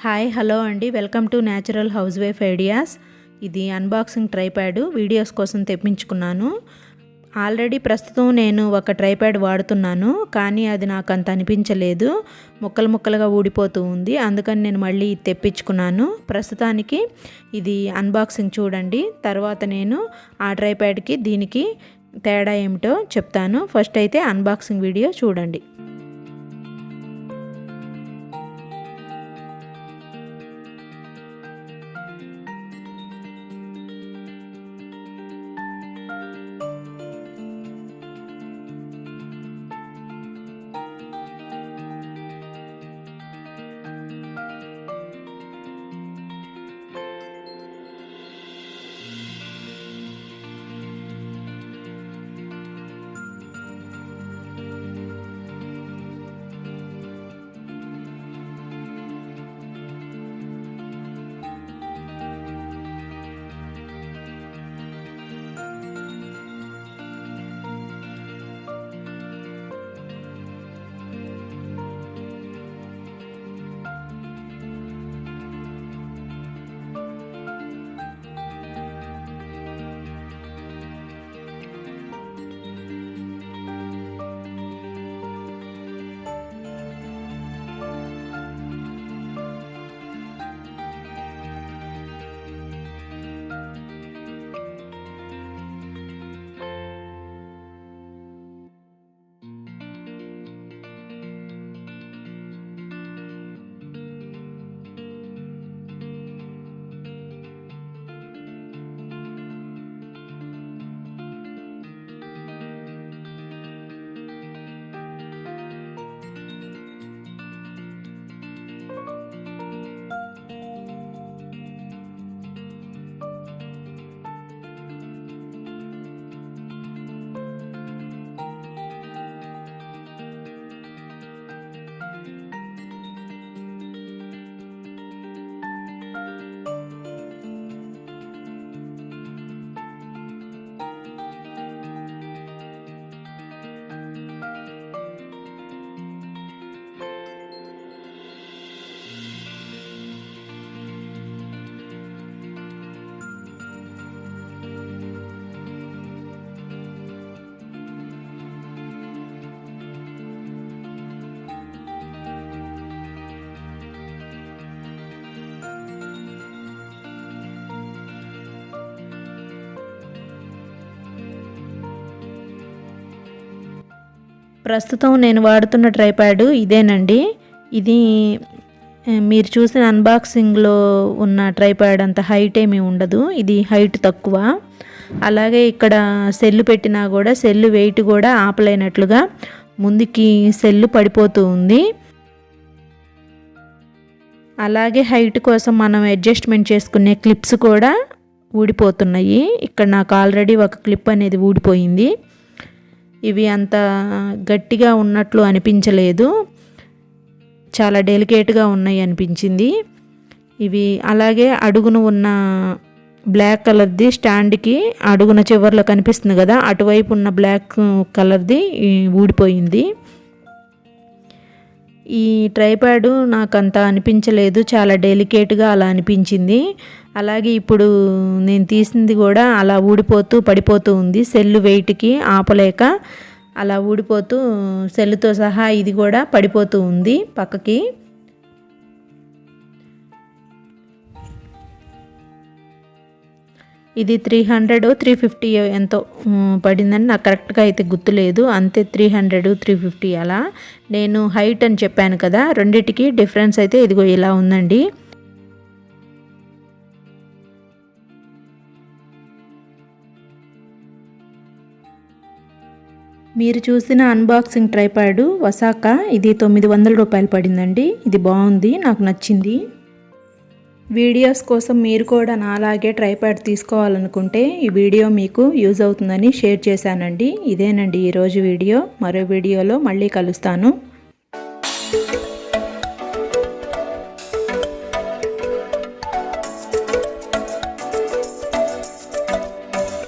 Hi hello అండి, welcome to natural house wife ideas. ఇది unboxing tripod videos కోసం తెప్పించుకున్నాను. ఆల్రెడీ ప్రస్తుతం నేను ఒక ట్రైప్యాడ్ వాడుతున్నాను, కానీ అది నాకు అంత అనిపించలేదు, ముక్కలు ముక్కలుగా ఊడిపోతూ ఉంది. అందుకని నేను మళ్ళీ తెప్పించుకున్నాను. ప్రస్తుతానికి ఇది అన్బాక్సింగ్ చూడండి, తర్వాత నేను ఆ ట్రైప్యాడ్కి దీనికి తేడా ఏమిటో చెప్తాను. ఫస్ట్ అయితే అన్బాక్సింగ్ వీడియో చూడండి. ప్రస్తుతం నేను వాడుతున్న ట్రైప్యాడ్ ఇదేనండి. ఇది మీరు చూసిన అన్బాక్సింగ్లో ఉన్న ట్రైప్యాడ్ అంత హైట్ ఏమీ ఉండదు, ఇది హైట్ తక్కువ. అలాగే ఇక్కడ సెల్లు పెట్టినా కూడా సెల్లు వెయిట్ కూడా ఆపలేనట్లుగా ముందుకి సెల్లు పడిపోతూ ఉంది. అలాగే హైట్ కోసం మనం అడ్జస్ట్మెంట్ చేసుకునే క్లిప్స్ కూడా ఊడిపోతున్నాయి. ఇక్కడ నాకు ఆల్రెడీ ఒక క్లిప్ అనేది ఊడిపోయింది. ఇవి అంత గట్టిగా ఉన్నట్లు అనిపించలేదు, చాలా డెలికేట్గా ఉన్నాయి అనిపించింది ఇవి. అలాగే అడుగున ఉన్న బ్లాక్ కలర్ది స్టాండ్కి అడుగున చివర్లో కనిపిస్తుంది కదా, అటువైపు ఉన్న బ్లాక్ కలర్ది ఊడిపోయింది. ఈ ట్రైప్యాడ్ నాకు అంత అనిపించలేదు, చాలా డెలికేట్గా అలా అనిపించింది. అలాగే ఇప్పుడు నేను తీసింది కూడా అలా ఊడిపోతూ పడిపోతూ ఉంది, సెల్లు వెయిట్కి ఆపలేక అలా ఊడిపోతూ సెల్లుతో సహా ఇది కూడా పడిపోతూ ఉంది పక్కకి. ఇది 300-350 ఎంతో పడిందని నాకు కరెక్ట్గా అయితే గుర్తులేదు, అంతే 300-350 అలా. నేను హైట్ అని చెప్పాను కదా, రెండిటికి డిఫరెన్స్ అయితే ఇదిగో ఇలా ఉందండి. మీరు చూసిన అన్బాక్సింగ్ ట్రైప్యాడ్ వసాకా, ఇది 900 రూపాయలు పడిందండి. ఇది బాగుంది, నాకు నచ్చింది. వీడియోస్ కోసం మీరు కూడా నాలాగే ట్రైప్యాడ్ తీసుకోవాలనుకుంటే ఈ వీడియో మీకు యూజ్ అవుతుందని షేర్ చేశానండి. ఇదేనండి ఈరోజు వీడియో. మరో వీడియోలో మళ్ళీ కలుస్తాను.